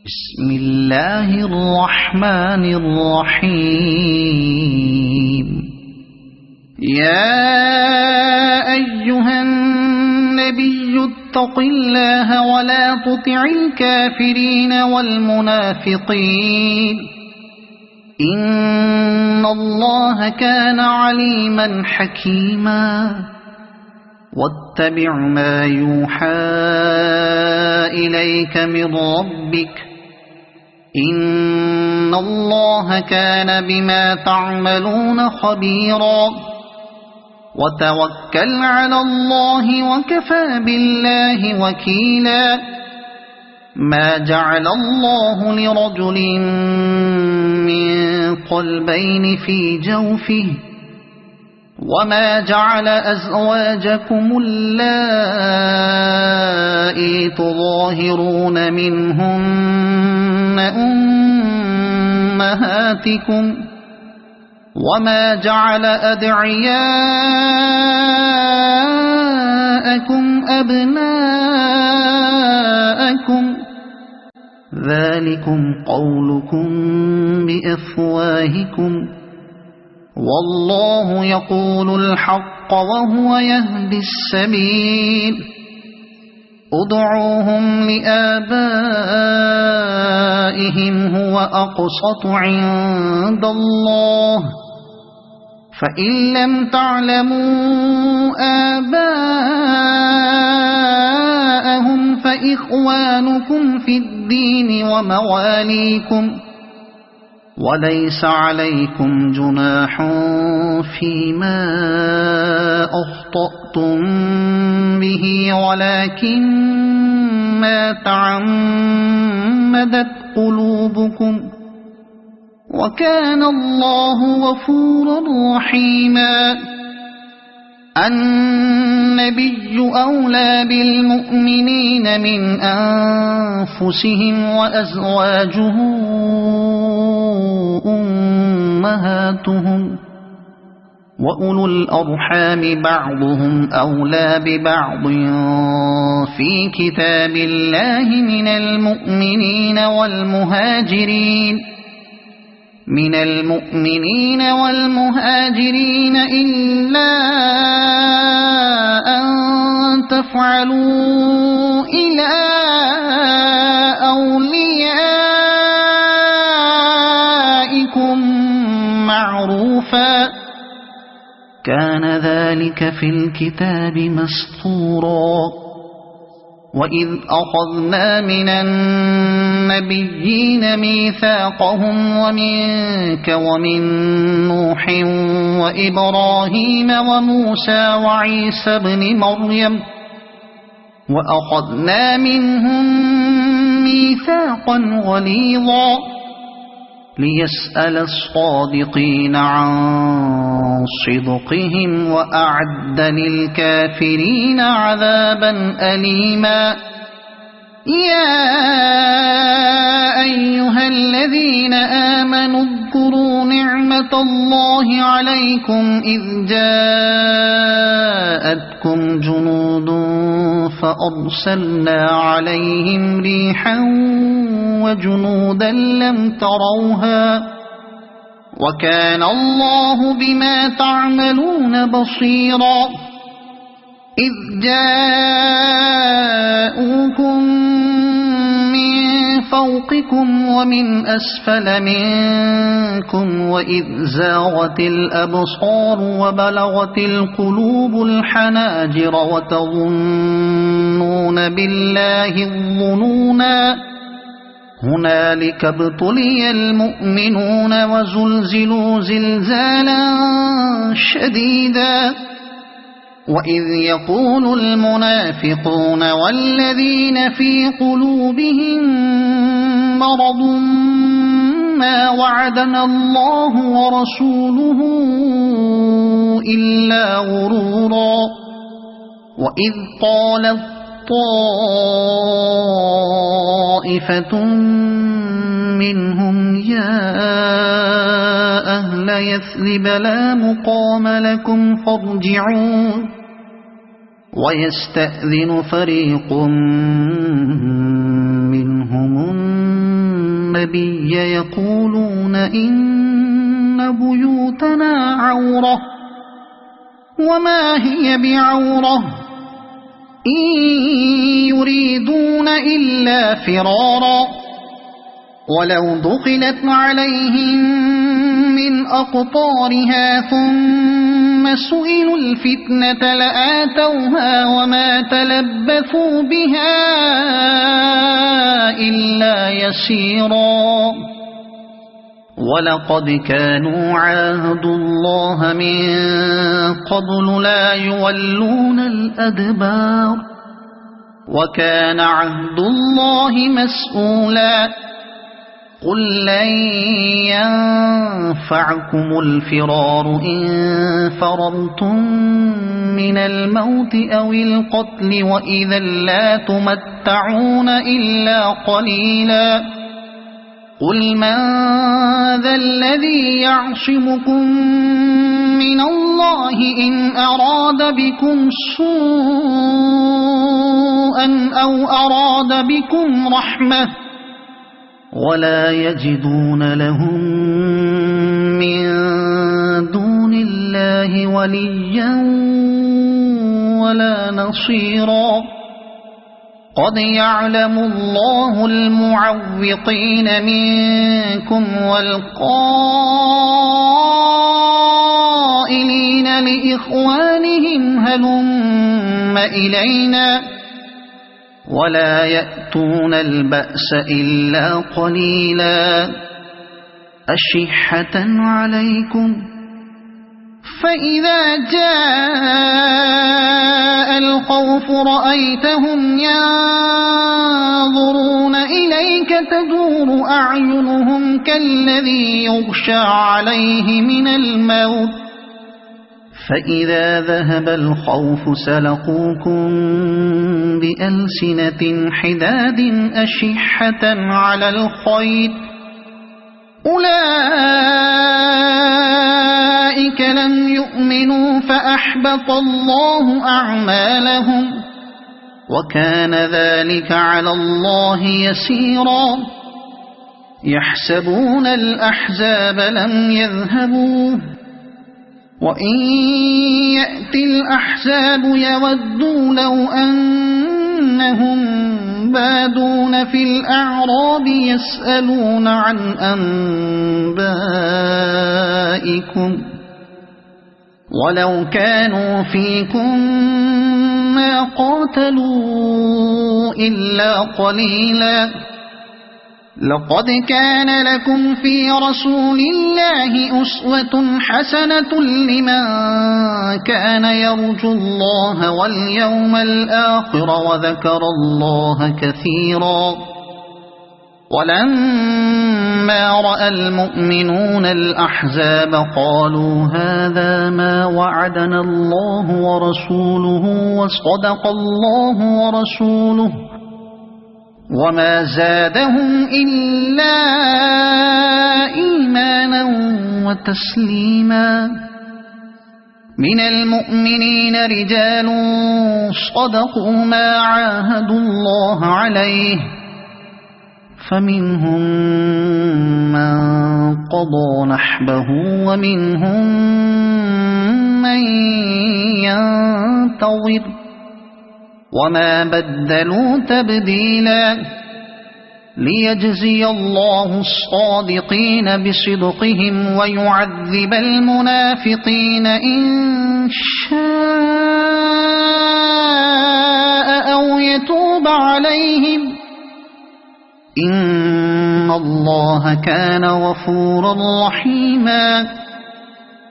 بسم الله الرحمن الرحيم. يا أيها النبي اتق الله ولا تطع الكافرين والمنافقين إن الله كان عليما حكيما. واتبع ما يوحى إليك من ربك إن الله كان بما تعملون خبيرا. وتوكل على الله وكفى بالله وكيلا. ما جعل الله لرجل من قلبين في جوفه وما جعل أزواجكم اللائي تظاهرون منهن أمهاتكم وما جعل أدعياءكم أبناءكم ذلكم قولكم بأفواهكم والله يقول الحق وهو يهدي السبيل. ادعوهم لآبائهم هو أقسط عند الله فإن لم تعلموا آباءهم فإخوانكم في الدين ومواليكم وليس عليكم جناح فيما أخطأتم به ولكن ما تعمدت قلوبكم وكان الله غفورا رحيما. النبي أولى بالمؤمنين من أنفسهم وأزواجه أمهاتهم وأولو الأرحام بعضهم أولى ببعض في كتاب الله من المؤمنين والمهاجرين إلا أن تفعلوا إلى أوليائكم معروفا كان ذلك في الكتاب مسطورا. وإذ أخذنا من النبيين ميثاقهم ومنك ومن نوح وإبراهيم وموسى وعيسى بن مريم وأخذنا منهم ميثاقا غليظا ليسأل الصادقين عن صدقهم وأعد للكافرين عذابا أليما. يا أيها الذين آمنوا اذكروا نعمة الله عليكم إذ جاءتكم جنود فأرسلنا عليهم ريحا وجنودا لم تروها وكان الله بما تعملون بصيرا. إذ جاءوكم من فوقكم ومن أسفل منكم وإذ زاغت الأبصار وبلغت القلوب الحناجر وتظنون بالله الظنونا هنالك ابتلي المؤمنون وزلزلوا زلزالا شديدا. وإذ يقول المنافقون والذين في قلوبهم مرض ما وعدنا الله ورسوله إلا غرورا. وإذ قالت طائفة منهم يا أهل يثرب لا مقام لكم فارجعون ويستأذن فريق منهم النبي يقولون إن بيوتنا عورة وما هي بعورة إن يريدون إلا فرارا ولو دخلت عليهم من أقطارها ثم سئلوا الفتنة لآتوها وما تلبثوا بها إلا يسيرا ولقد كانوا عاهدوا الله من قبل لا يولون الأدبار وكان عهد الله مسؤولا قل لن ينفعكم الفرار إن فررتم من الموت أو القتل وإذا لا تمتعون إلا قليلا قل من ذا الذي يعصمكم من الله إن أراد بكم سوءا أو أراد بكم رحمة ولا يجدون لهم من دون الله وليا ولا نصيرا قد يعلم الله المعوقين منكم والقائلين لإخوانهم هلم إلينا ولا يأتون البأس إلا قليلا أشحة عليكم فإذا جاء الخوف رأيتهم ينظرون إليك تدور أعينهم كالذي يغشى عليه من الموت فإذا ذهب الخوف سلقوكم بألسنة حداد أشحة على الخير أولئك لم يؤمنوا فأحبط الله أعمالهم وكان ذلك على الله يسيرا يحسبون الأحزاب لم يذهبوا وإن يأتي الأحزاب يودوا لو أنهم بادون في الأعراب يسألون عن أنبائكم ولو كانوا فيكم ما قاتلوا إلا قليلا لقد كان لكم في رسول الله أسوة حسنة لمن كان يرجو الله واليوم الآخر وذكر الله كثيرا ولما رأى المؤمنون الأحزاب قالوا هذا ما وعدنا الله ورسوله وصدق الله ورسوله وما زادهم إلا إيمانا وتسليما من المؤمنين رجال صدقوا ما عاهدوا الله عليه فمنهم من قضى نحبه ومنهم من ينتظر وما بدلوا تبديلا ليجزي الله الصادقين بصدقهم ويعذب المنافقين إن شاء أو يتوب عليهم إن الله كان غفورا رحيما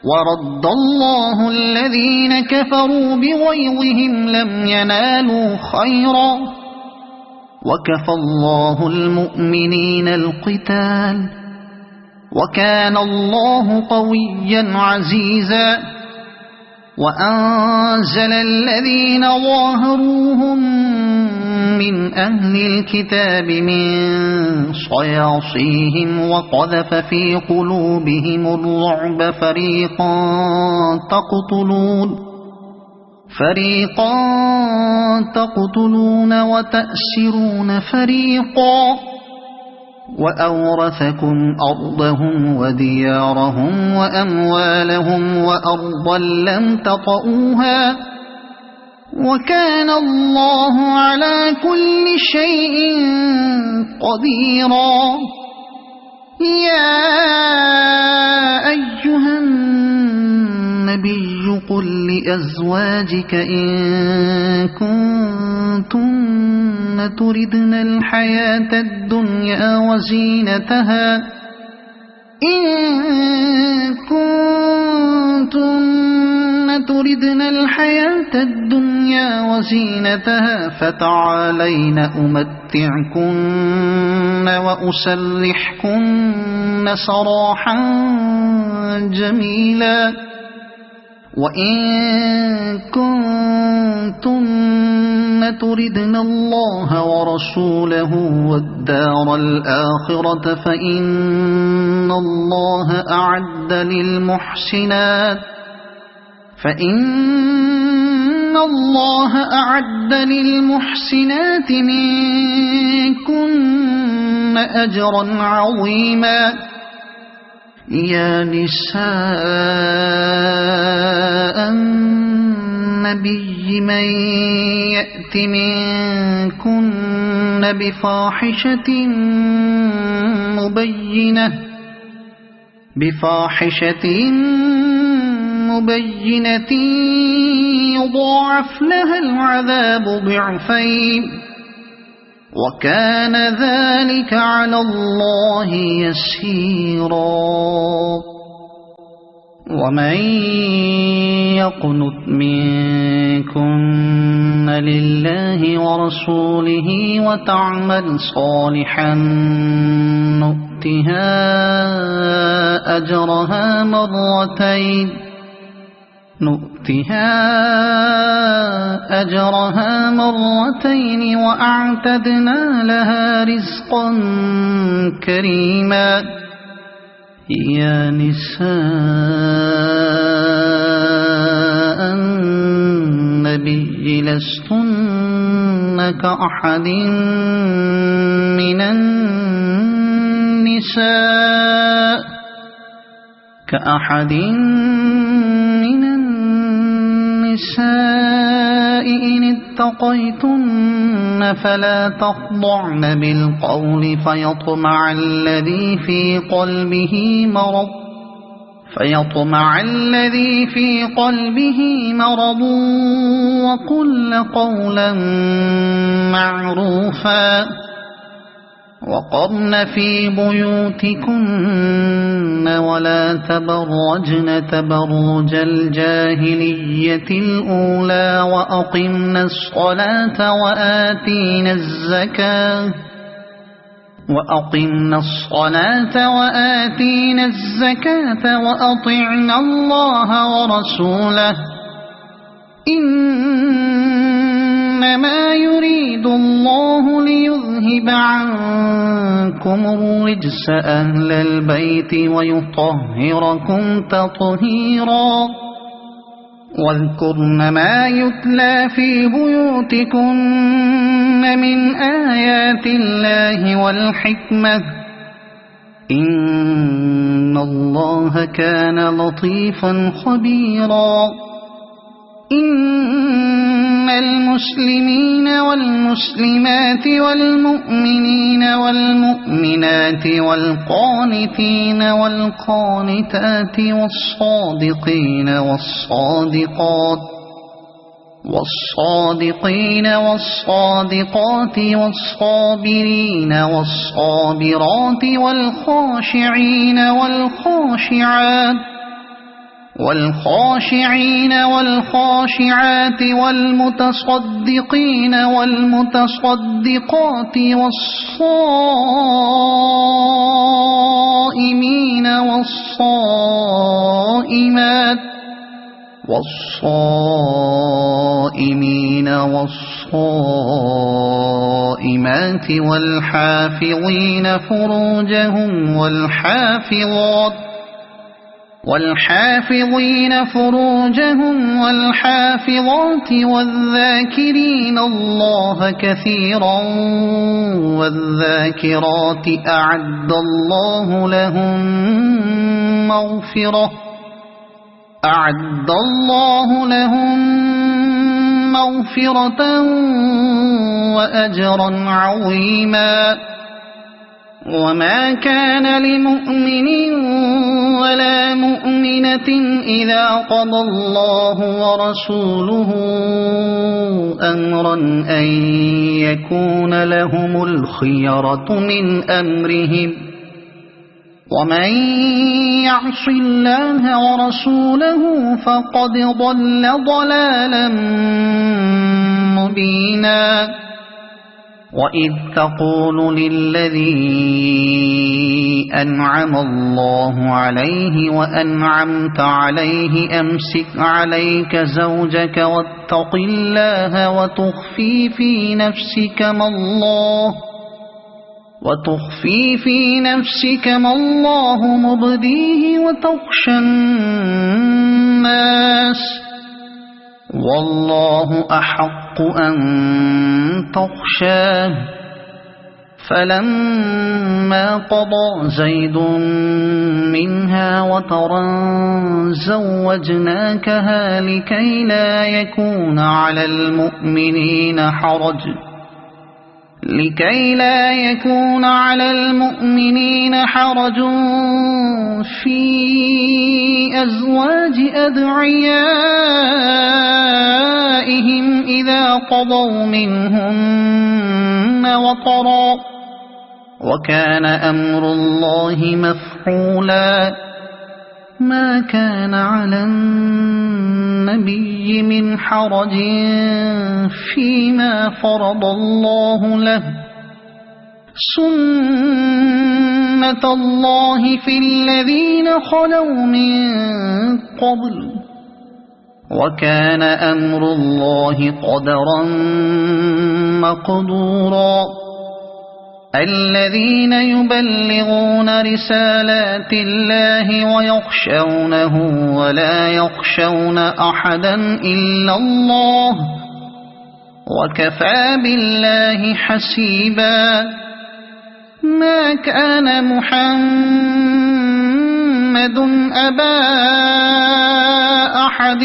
ورد الله الذين كفروا بغيظهم لم ينالوا خيرا وكفى الله المؤمنين القتال وكان الله قويا عزيزا وأنزل الذين ظاهروهم من أهل الكتاب من صياصيهم وقذف في قلوبهم الرعب فريقا تقتلون وتأسرون فريقا وأورثكم أرضهم وديارهم وأموالهم وأرضا لم تطئوها وكان الله على كل شيء قديرا يا أيها النبي قل لأزواجك إن كنتن تردن الحياة الدنيا وزينتها فتعالين أمتعكن وأسرحكن سراحا جميلا وإن كنتن تردن الله ورسوله والدار الآخرة فإن الله أعد للمحسنات منكن أجرا عظيما يا نساء النبي من يأت منكن بفاحشة مبينة يضاعف لها العذاب ضعفين وكان ذلك على الله يسيرا ومن يقنت منكن لله ورسوله وتعمل صالحا نؤتها أجرها مرتين وأعتدنا لها رزقا كريما يا نساء النبي لستن كأحد من النساء إن اتقيتن فلا تخضعن بالقول فيطمع الذي في قلبه مرض وقلن قولا معروفا وقرن في بيوتكن ولا تبرجن تبرج الجاهلية الأولى وأقمن الصلاة وآتين الزكاة وأطعن الله ورسوله إنما يريد الله ليذهب عنكم الرجس أهل البيت ويطهركم تطهيرا واذكرن ما يتلى في بيوتكن من آيات الله والحكمة إن الله كان لطيفا خبيرا إن المسلمين والمسلمات والمؤمنين والمؤمنات والقانتين والقانتات والصادقين والصادقات والصابرين والصابرات والخاشعين والخاشعات والمتصدقين والمتصدقات والصائمين والصائمات والحافظين فروجهم والحافظين فروجهم والحافظات والذاكرين الله كثيرا والذاكرات أعد الله لهم مغفرة وأجرا عظيما. وما كان لمؤمن ولا مؤمنة إذا قضى الله ورسوله أمرا أن يكون لهم الخيرة من أمرهم ومن يعص الله ورسوله فقد ضل ضلالا مبينا. وإذ تقول للذي أنعم الله عليه وأنعمت عليه أمسك عليك زوجك واتق الله وتخفي في نفسك ما الله مبديه وتخشى الناس والله أحق أن تخشاه. فلما قضى زيد منها وطرا زوجناكها لكي لا يكون على المؤمنين حرج في أزواج أدعيائهم إذا قضوا منهن وطرا وكان أمر الله مفعولا. ما كان على النبي من حرج فيما فرض الله له سنة الله في الذين خلوا من قبل وكان أمر الله قدرا مقدورا. الذين يبلغون رسالات الله ويخشونه ولا يخشون أحدا إلا الله وكفى بالله حسيبا. ما كان محمد أبا أحد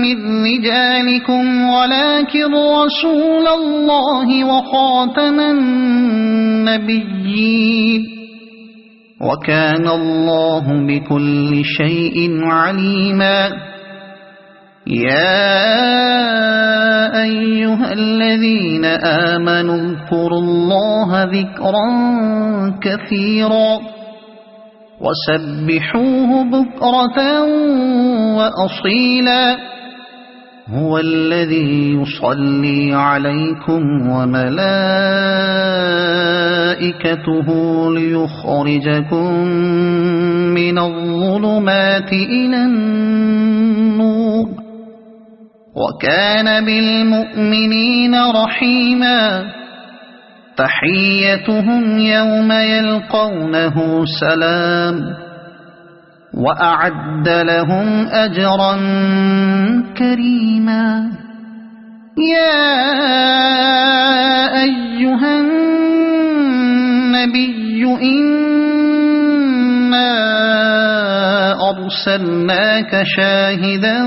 من رجالكم ولكن رسول الله وخاتم النبيين وكان الله بكل شيء عليما. يا أيها الذين آمنوا اذكروا الله ذكرا كثيرا وسبحوه بكرة وأصيلا. هو الذي يصلي عليكم وملائكته ليخرجكم من الظلمات إلى النور وكان بالمؤمنين رحيما. تحيتهم يوم يلقونه سلام وأعد لهم أجرا كريما. يا أيها النبي إنا أرسلناك شاهدا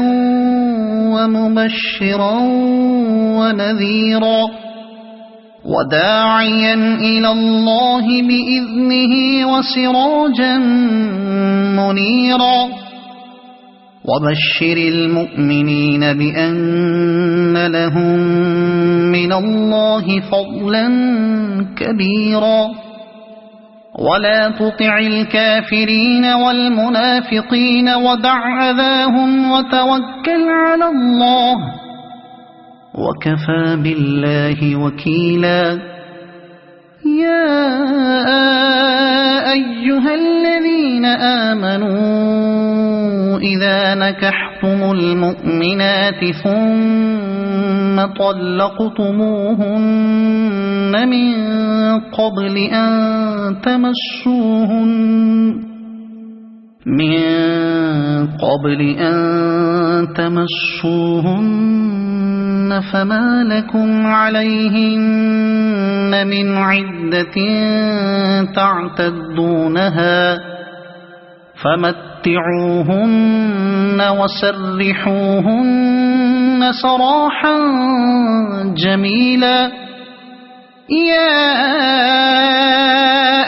ومبشرا ونذيرا وداعيا إلى الله بإذنه وسراجا منيرا. وبشر المؤمنين بأن لهم من الله فضلا كبيرا. ولا تطع الكافرين والمنافقين ودع أذاهم وتوكل على الله وكفى بالله وكيلا. يا أيها الذين آمنوا إذا نكحتم المؤمنات ثم طلقتموهن من قبل أن تمسوهن من قبل أن تمسوهن فما لكم عليهن من عدة تعتدونها فمتعوهن وسرحوهن سراحا جميلا. يا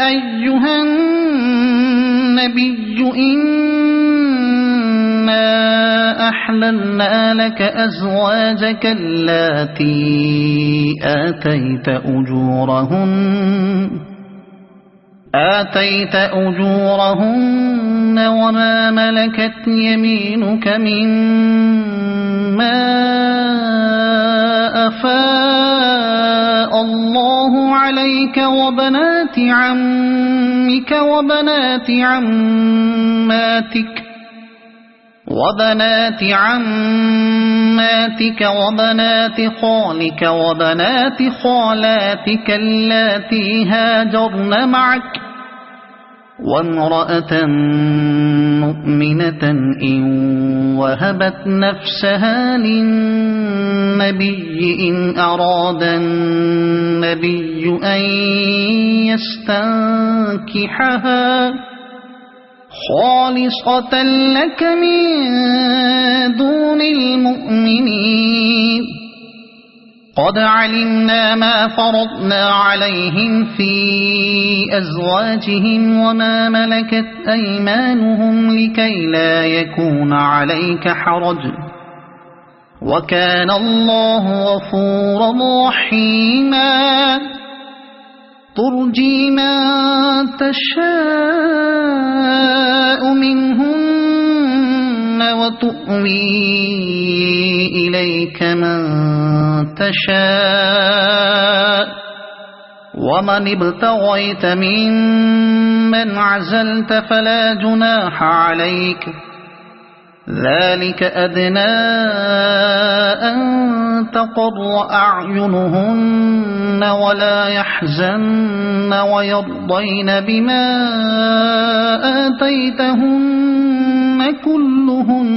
أيها النبي إنا أحللنا لك أزواجك اللاتي آتيت أجورهن وما ملكت يمينك مما أفاء الله عليك وبنات عمك وبنات عماتك وبنات خالك وبنات خالاتك اللاتي هاجرن معك وامرأة مؤمنة إن وهبت نفسها للنبي إن أراد النبي أن يستنكحها خالصة لك من دون المؤمنين. قد علمنا ما فرضنا عليهم في أزواجهم وما ملكت أيمانهم لكي لا يكون عليك حرج وكان الله غفورا رحيما. ترجي من تشاء منهن وتؤوي إليك من تشاء ومن ابتغيت ممن عزلت فلا جناح عليك ذلك أدنى أن تقر أعينهن ولا يحزن ويرضين بما آتيتهن كلهن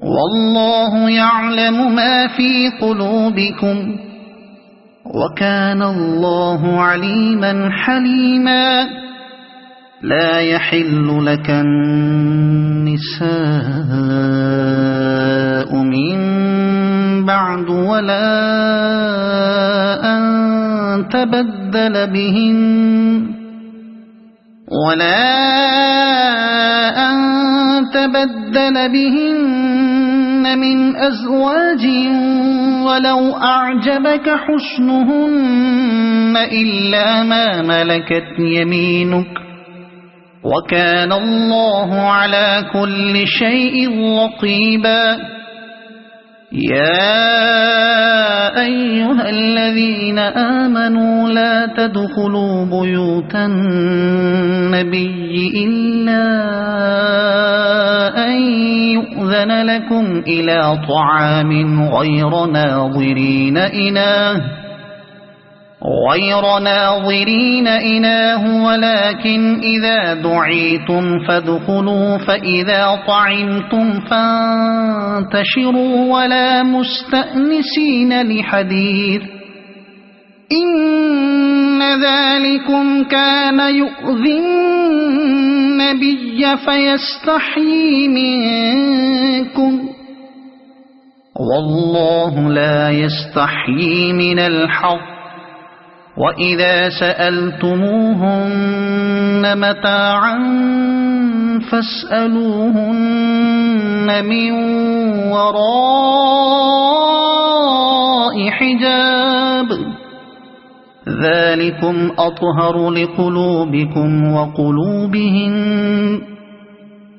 والله يعلم ما في قلوبكم وكان الله عليما حليما. لا يحل لك النساء من بعد ولا أن تبدل بهن من أزواج ولو أعجبك حسنهن إلا ما ملكت يمينك وكان الله على كل شيء رقيبا. يا أيها الذين آمنوا لا تدخلوا بيوت النبي إلا أن يؤذن لكم إلى طعام غير ناظرين إناه ولكن إذا دعيتم فادخلوا فإذا طعمتم فانتشروا ولا مستأنسين لحديث إن ذلكم كان يؤذي النبي فيستحيي منكم والله لا يستحيي من الحق. وإذا سألتموهن متاعا فاسألوهن من وراء حجاب ذلكم أطهر لقلوبكم وقلوبهن.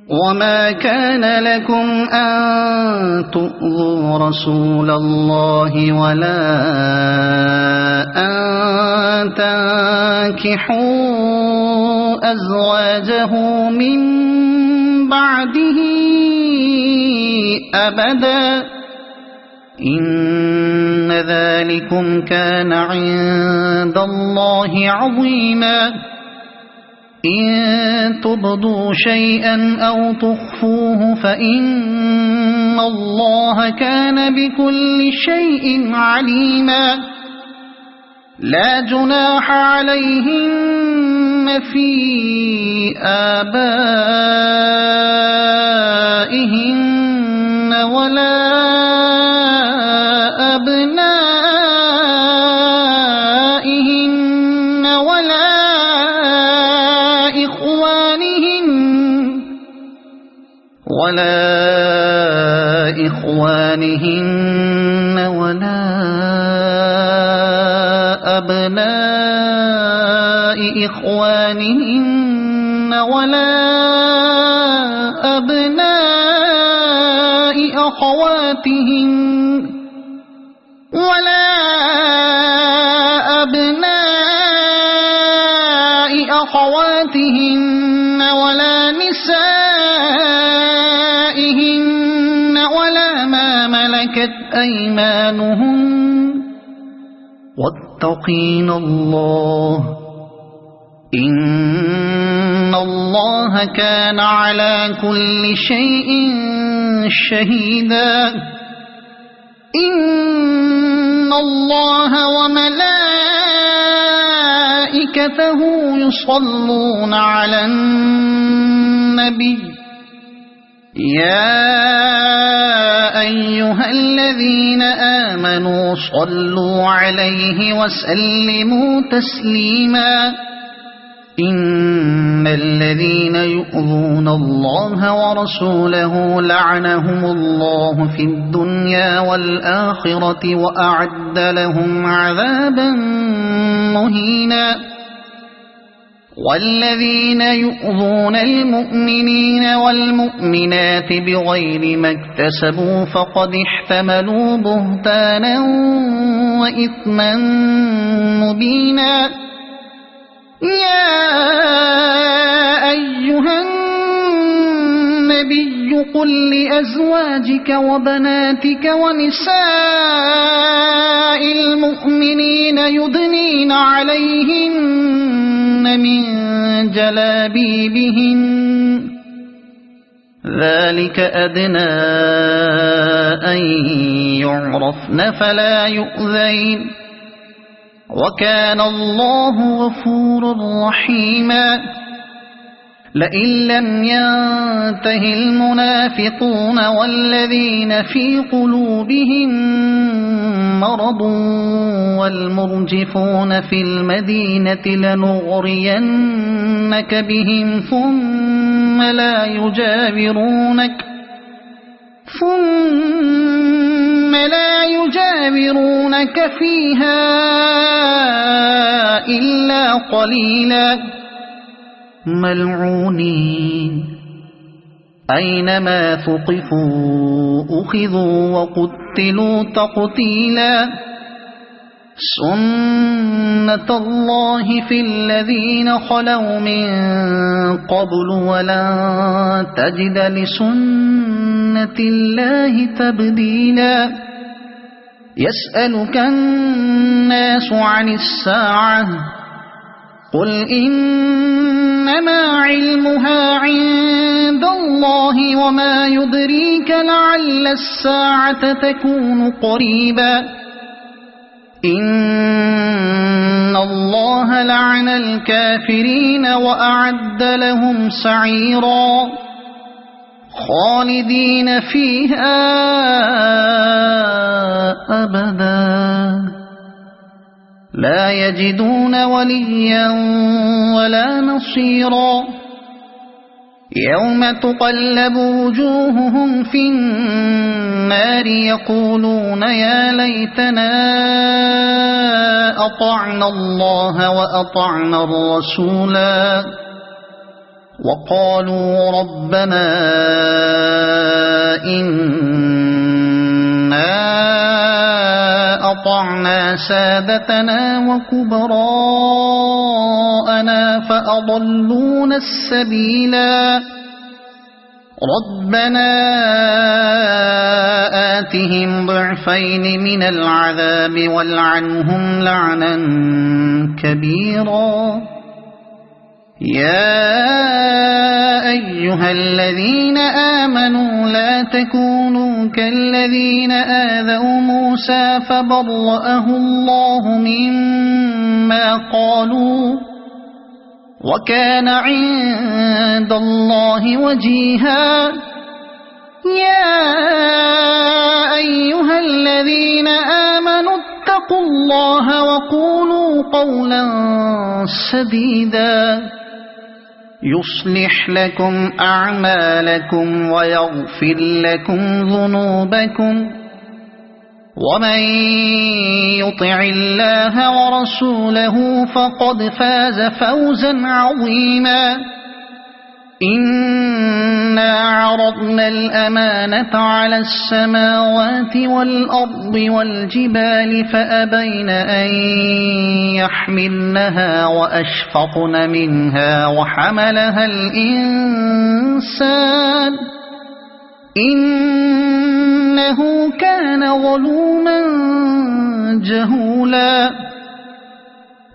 وما كان لكم أن تؤذوا رسول الله ولا أن تنكحوا أزواجه من بعده أبدا إن ذلكم كان عند الله عظيما. إن تبدوا شيئا أو تخفوه فإن الله كان بكل شيء عليما لا جناح عليهن في آبائهن ولا أبنائهن ولا إخوانهن ولا أبناء إخوانهن ولا أبناء أخواتهن ولا أبناء أخواتهن ولا نسائهن ولا ما ملكت أيمانهن واتقين الله إن الله كان على كل شيء شهيدا إن الله وملائكته يصلون على النبي يا أيها الذين آمنوا صلوا عليه وسلموا تسليما إن الذين يؤذون الله ورسوله لعنهم الله في الدنيا والآخرة وأعد لهم عذابا مهينا والذين يؤذون المؤمنين والمؤمنات بغير ما اكتسبوا فقد احتملوا بهتانا وإثما مبينا يا أيها النبي قل لأزواجك وبناتك ونساء المؤمنين يدنين عليهن من جلابيبهن ذلك أدنى أن يعرفن فلا يؤذين وكان الله غفورا رحيما لئن لم ينته المنافقون والذين في قلوبهم مرض والمرجفون في المدينة لنغرينك بهم ثم لا يجاورونك فيها إلا قليلا ملعونين أينما ثقفوا أخذوا وقتلوا تقتيلا سنة الله في الذين خلوا من قبل ولن تجد لسنة الله تبديلا يسألك الناس عن الساعة قل إنما علمها عند الله وما يدريك لعل الساعة تكون قريبا إن الله لعن الكافرين وأعد لهم سعيرا خالدين فيها أبدا لا يجدون وليا ولا نصيرا يوم تقلب وجوههم في النار يقولون يا ليتنا أطعنا الله وأطعنا الرسولا وقالوا ربنا إنا أطعنا سادتنا وكبراءنا فأضلونا السبيلا ربنا آتهم ضعفين من العذاب والعنهم لعنا كبيرا يا أيها الذين آمنوا لا تكونوا كالذين آذوا موسى فبرأه الله مما قالوا وكان عند الله وجيها يا أيها الذين آمنوا اتقوا الله وقولوا قولا سديدا يصلح لكم أعمالكم ويغفر لكم ذنوبكم ومن يطع الله ورسوله فقد فاز فوزا عظيما إنا عرضنا الأمانة على السماوات والأرض والجبال فأبين أن يحملنها وأشفقن منها وحملها الإنسان إنه كان ظلوما جهولا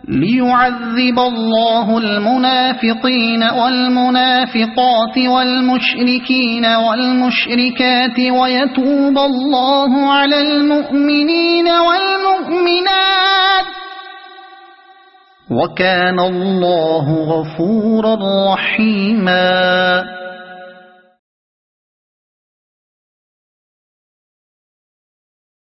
ليعذب الله المنافقين والمنافقات والمشركين والمشركات ويتوب الله على المؤمنين والمؤمنات وكان الله غفورا رحيما